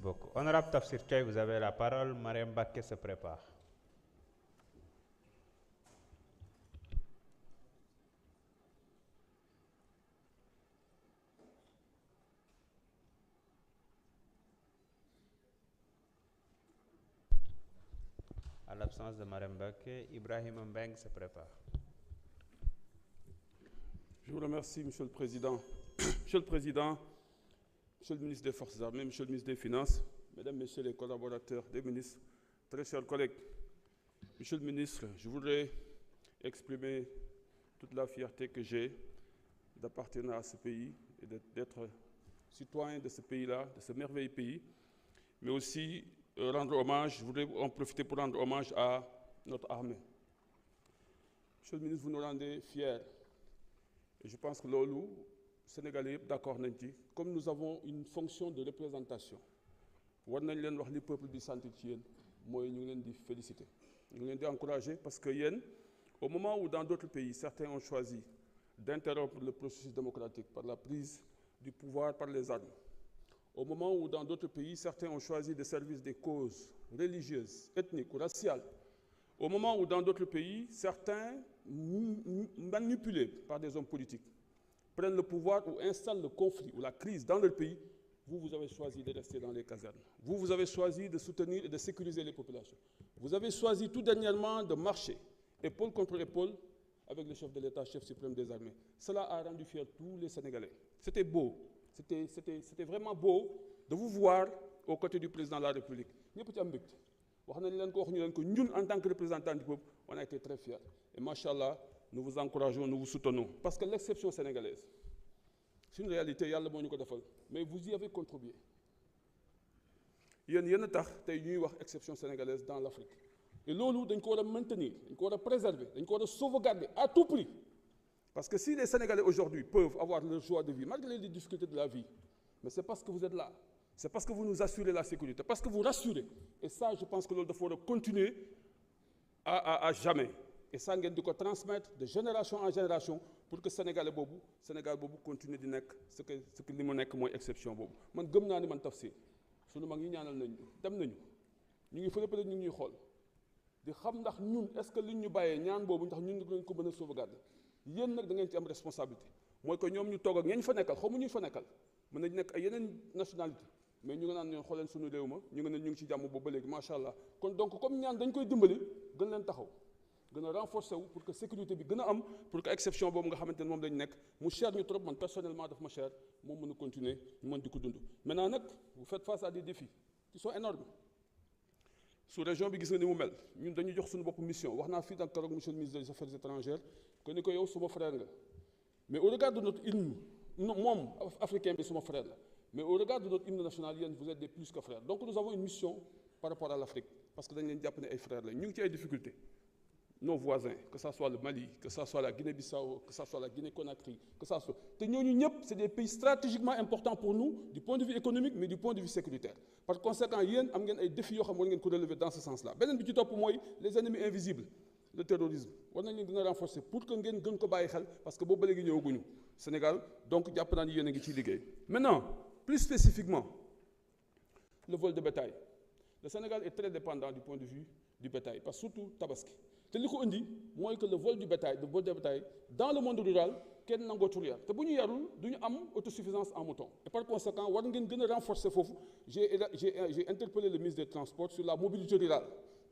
Beaucoup. Honorable Tafsir Choy, vous avez la parole. Mariam Baké se prépare. À l'absence de Mariam Baké, Ibrahim Mbeng se prépare. Je vous remercie, Monsieur le Président. Monsieur le Président, Monsieur le ministre des Forces armées, Monsieur le ministre des Finances, Mesdames, Messieurs les collaborateurs des ministres, très chers collègues, Monsieur le ministre, je voudrais exprimer toute la fierté que j'ai d'appartenir à ce pays et d'être citoyen de ce pays-là, de ce merveilleux pays, mais aussi rendre hommage, je voudrais en profiter pour rendre hommage à notre armée. Monsieur le ministre, vous nous rendez fiers. Et je pense que loolu Sénégalais yëpp d'accord nañ ci comme nous avons une fonction de représentation war nañ leen wax li peuple bi sentir ci yéen mooy ñu ngi leen di féliciter ñu ngi leen di encourager parce que yéen au moment où dans d'autres pays certains ont choisi d'interrompre le processus démocratique par la prise du pouvoir par les armes, au moment où dans d'autres pays certains ont choisi de servir des causes religieuses, ethniques ou raciales, au moment où dans d'autres pays certains manipulés par des hommes politiques prennent le pouvoir ou installent le conflit ou la crise dans leur pays, vous avez choisi de rester dans les casernes. Vous avez choisi de soutenir et de sécuriser les populations. Vous avez choisi tout dernièrement de marcher épaule contre épaule avec le chef de l'État, chef suprême des armées. Cela a rendu fiers tous les Sénégalais. C'était beau. C'était vraiment beau de vous voir aux côtés du président de la République. ñëpp ci am mbégte wax nañ leen ko wax ñu leen ko ñun en tant que représentant du peuple on a été très fiers et machallah nous vous encourageons, nous vous soutenons parce que l'exception sénégalaise c'est une réalité yàlla moo ñu ko defal mais vous y avez contribué yéen a tax tey ñuy wax exception sénégalaise dans l'Afrique et loolu dañ ko war a maintenir dañ ko war a préserver dañ ko war a sauvegarder à tout prix parce que si les Sénégalais aujourd'hui peuvent avoir leur joie de vie malgré les difficultés de la vie, mais c'est parce que vous êtes là, c'est parce que vous nous assurez la sécurité, parce que vous rassurez, et ça je pense que loolu dafa war a continuer à jamais. Et ça ngeen di ko transmettre de génération en génération pour que Sénégal boobu continue di nekk ce que li mu nekk mooy exception boobu. Man gëm naa ni man Tafsir sunu mag ñi ñaanal nañu dem nañu ñu ngi fële peut-être ñu ngi ñuy xool di xam ndax ñun est-ce que liñ ñu bàyyee ñaan boobu ndax ñun dañ ko mën a sauvegarder yéen nag da ngeen ci am responsabilité mooy que ñoom ñu toog ak ñañ fa nekkal xaw ma ñu fa nekkal mën nañ nekk ay yeneen nationalité mais ñu ngi naan ñoom xooleen sunu réew ma ñu ngi ci jàmm boobu ba léegi macha allah kon donc comme ñaan dañ koy dimbali gën leen taxaw. gën a renforcer wu pour que sécurité bi gën a am pour que exception boobu nga xamante ne moom lañu nekk mu cher ñu trop man personnellement daf ma cher moom mën a continuer ñu mën di ko dund. maintenant nag vous faites face à des défis qui sont énormes sous région bi gis nga ni mu mel ñun dañu jox suñu bopp mission wax naa fii nag keroog monsieur le ministre des affaires étrangères que ni ko yow suma frère nga mais au regard de notre hymne moom africain bi suma frère la mais au regard de notre hymne national yéen vous êtes des plus que frères donc nous avons une mission par rapport à l'Afrique parce que dañ leen jàpp ne ay frères la ñu ngi ci ay difficultés. Nos voisins, que ça soit le Mali, que ça soit la Guinée-Bissau, que ça soit la Guinée-Conakry, que ça soit... C'est des pays stratégiquement importants pour nous, du point de vue économique, mais du point de vue sécuritaire. Par conséquent, il y a des défis qui sont relevés dans ce sens-là. Les ennemis invisibles, le terrorisme, on a renforcer pour que nous puissions faire parce que nous sommes au Sénégal, donc il y a des Maintenant, plus spécifiquement, le vol de bétail. Le Sénégal est très dépendant du point de vue du bétail, parce que surtout Tabaski. te li ko indi mooy que le vol de bétail dans le monde rural kenn nangootul yar te bu ñu yarul du ñu am autosuffisance en mouton et par conséquent war ngeen gën a renforcer foofu j'ai interpellé le ministre des Transports sur la mobilité rurale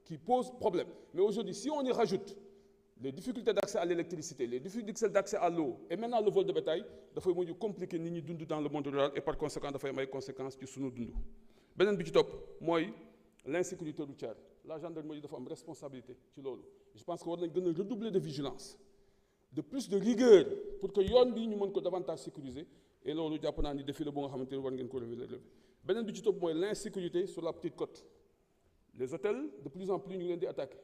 qui pose problème mais aujourd'hui si on y rajoute les difficultés d'accès à l'électricité, les difficultés d'accès à l'eau et maintenant le vol de bétail dafay mujj compliquer nit ñi dund dans le monde rural et par conséquent dafay am ay conséquences ci sunu dund. beneen bi ci topp mooy l'insécurité routière. La gendarmerie dafa am responsabilité ci loolu je pense que war nañ gën a redoubler de vigilance de plus de rigueur pour que yoon bi ñu mën ko davantage sécuriser et loolu jàpp naa ni défi la bu nga xamante ne war ngeen ko relever. beneen bi ci topp mooy l'insécurité sur la petite côte les hôtels de plus en plus ñu ngi leen di attaquer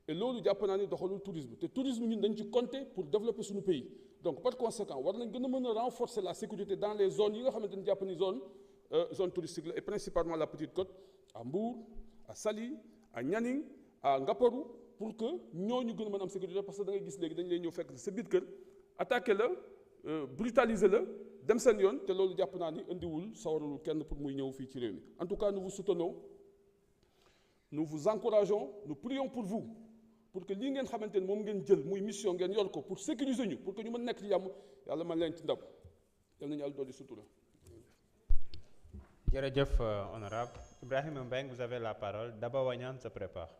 et loolu jàpp naa ni doxalul tourisme te tourisme ñun dañ ci compter pour développer suñu pays donc par conséquent war nañ gën a mën a renforcer la sécurité dans les zones yi nga xamante ni jàpp ni zone touristique la et principalement la petite côte à Mbour à Saly à Nianing à Ngaparou pour que ñooñu gën a mën am sécurité parce que da ngay gis léegi dañ lay ñëw fekk sa biir kër attaqué la brutaliser la dem seen yoon te loolu jàpp naa ni indiwul sawaralul kenn pour muy ñëw fii ci réew mi. En tout cas, nous vous soutenons, nous vous encourageons, nous prions pour vous, pour que lii ngeen xamante ne moom ngeen jël muy mission ngeen yor ko pour sécuriser ñu, pour que ñu mën nekk ci jàmm yàlla mën leen ci ndam yal nañu yàlla dolli sutura. Jërëjëf honorable Ibrahima Mbengue, vous avez la parole. Daba Wañaan se prépare.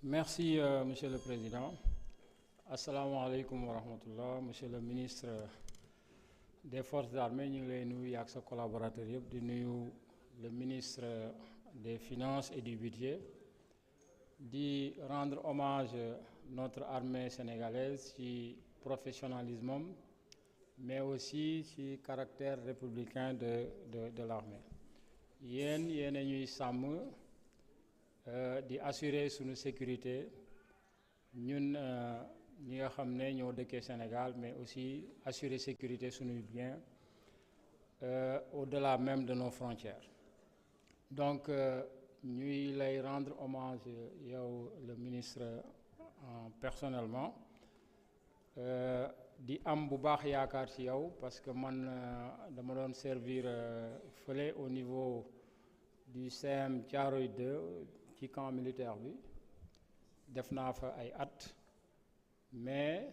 Merci, Monsieur le Président. Assalamu alaikum wa rahmatullah. Monsieur le ministre des Forces armées, ñu ngi lay nuyu ak sa collaborateur yëpp di nuyu le ministre des Finances et du Budget di rendre hommage notre armée sénégalaise ci professionnalisme mais aussi ci caractère républicain de l'armée. Yéen a ñuy sàmm di assurer suñu sécurité ñun ñi nga xam ne ñoo dëkkee Sénégal mais aussi assurer sécurité suñuy biens au-delà même de nos frontières. Donc ñuy lay rendre hommage yow le ministre personnellement di am bu baax yaakaar ci yow parce que man dama doon servir fële au niveau du CM Thiaroye 2 ci camp militaire bi def naa fa ay at mais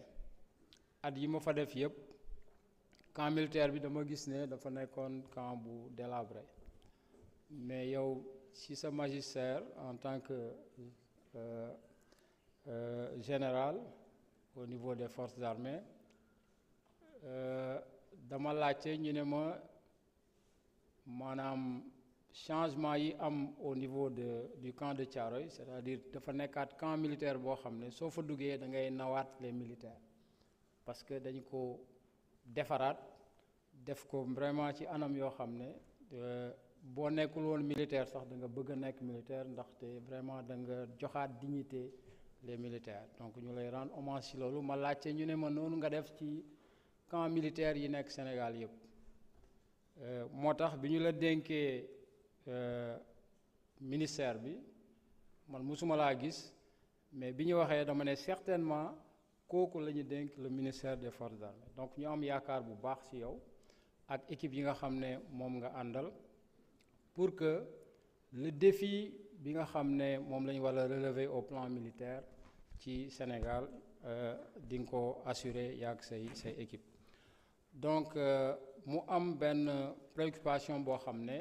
at yi ma fa def yëpp camp militaire bi dama gis ne dafa nekkoon camp bu délabré mais yow ci sa magistère en tant que général au niveau des forces armées dama laajte ñu ne ma maanaam changement yi am au niveau du camp de Thiaroye c'est-à-dire dafa nekkaat camp militaire boo xam ne soo fa duggee da ngay nawaat les militaires parce que dañ ko defaraat def ko vraiment ci anam yoo xam ne boo nekkul woon militaire sax da nga bëgg a nekk militaire ndaxte vraiment da nga joxaat dignité les militaires donc ñu lay rendre hommage ci loolu ma laajte ñu ne ma noonu nga def ci camp militaire yi nekk Sénégal yëpp moo tax bi ñu la dénkee ministère bi man musuma laa gis mais bi ñu waxee dama ne certainement kooku la ñu dénk le ministère des forces armées donc ñu am yaakaar bu baax ci yow ak équipe yi nga xam ne moom nga àndal pour que le défi bi nga xam ne moom la ñu war a relever au plan militaire ci Sénégal di nga ko assurer yaag say équipe donc mu am benn préoccupation boo xam ne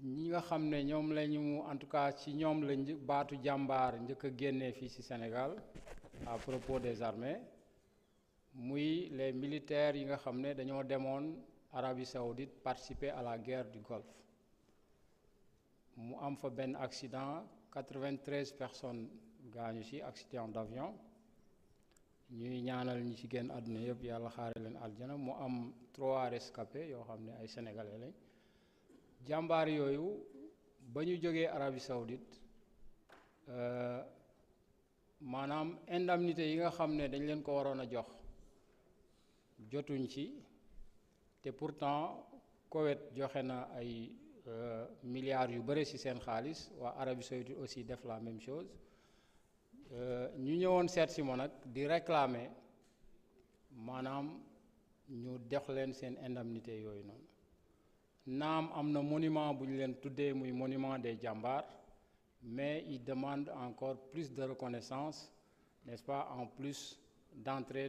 ñi nga xam ne ñoom la ñu en tout cas ci ñoom la baatu jàmbaar njëkk a génnee fii ci Sénégal à propos des armées muy les militaires yi nga xam ne dañoo demoon Arabie Saoudite participer à la guerre du Golfe mu am fa benn accident 93 personnes gaañu ci accident d'avion ñuy ñaanal ñi ci génn àdduna yëpp yàlla xaare leen aljana mu am 3 rescapés yoo xam ne ay sénégalais lañ jàmbaar yooyu ba ñu jógee Arabie Saoudite maanaam indemnité yi nga xam ne dañ leen ko waroon a jox jotuñ ci te pourtant Koweït joxe na ay milliards yu bëri ci seen xaalis waa Arabie Saoudite aussi def la même chose ñu ñëwoon seet si ma nag di réclamer maanaam ñu dox leen seen indemnité yooyu noonu naam am na monument bu ñu leen tuddee muy monument des jàmbaar mais il demande encore plus de reconnaissance n'est-ce pas en plus d'entrée